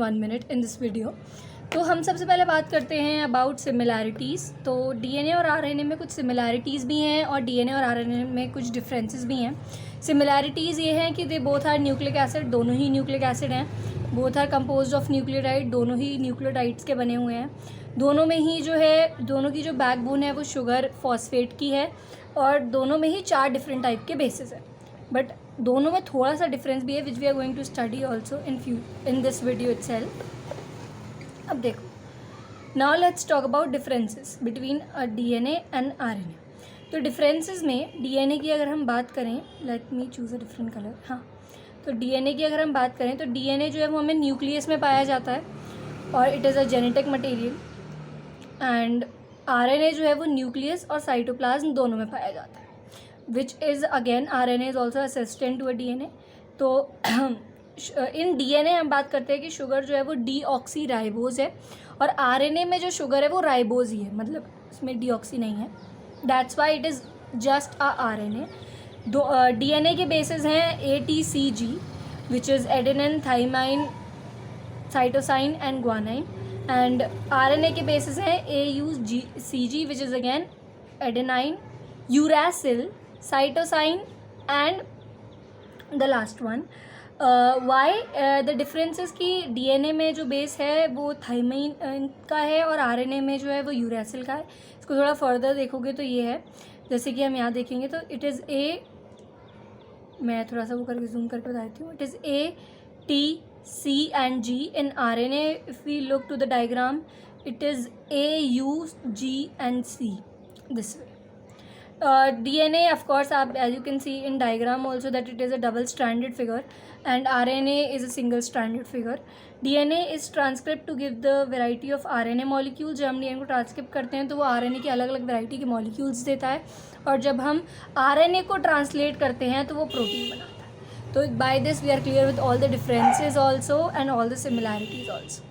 1 minute in this video। तो हम सबसे पहले बात करते हैं अबाउट सिमिलैरिटीज़। तो डीएनए और आरएनए में कुछ सिमिलैरिटीज़ भी हैं और डीएनए और आरएनए में कुछ डिफरेंसेस भी हैं। सिमिलैरिटीज़ ये हैं कि they both are nucleic acid, दोनों ही न्यूक्लिक एसिड हैं। Both are composed of nucleotide, दोनों ही न्यूक्लियोटाइड्स के बने हुए हैं। दोनों में ही जो है, दोनों की जो बैकबोन है वो शुगर फॉस्फेट की है और दोनों में ही 4 डिफरेंट टाइप के बेसिस है। बट दोनों में थोड़ा सा डिफरेंस भी है which we are going to study also in this video itself. अब देखो, now let's talk about differences between DNA and RNA. तो डिफरेंसेस में डीएनए की अगर हम बात करें, let me choose a different colour. हाँ, तो डीएनए की अगर हम बात करें तो डीएनए जो है वो हमें न्यूक्लियस में पाया जाता है और it is a genetic material. And RNA जो है वो न्यूक्लियस और साइटोप्लाज्म दोनों में पाया जाता है, which is again RNA is also assistant to a DNA. तो इन डीएनए हम बात करते हैं कि शुगर जो है वो डीऑक्सी राइबोज है और आरएनए में जो शुगर है वो राइबोज ही है, मतलब इसमें डीऑक्सी नहीं है। That's why it is just RNA. दो डीएनए के बेसिस हैं ATCG, which is adenine, thymine, cytosine and guanine. And RNA के बेसिस हैं AUCG, which is again adenine, uracil, cytosine and the last one. Why the differences की DNA में जो base है वो थाइमाइन का है और आरएनए में जो है वो यूरासिल का है। इसको थोड़ा फर्दर देखोगे तो ये है, जैसे कि हम यहाँ देखेंगे तो इट इज़ मैं थोड़ा सा वो करके जूम करके बताती हूँ। It is ATC and G in RNA. If we look to the diagram, it is AUG and C this way. DNA, of course, as you can see in diagram also, that it is a double-stranded figure and RNA is a single-stranded figure. DNA is transcribed to give the variety of RNA molecules. जब हम DNA को transcript करते हैं तो वो RNA की अलग अलग वैरायटी के मॉलिक्यूल्स देता है और जब हम RNA को ट्रांसलेट करते हैं तो वो प्रोटीन बनाता है। तो by this we are clear with all the differences also and all the similarities also.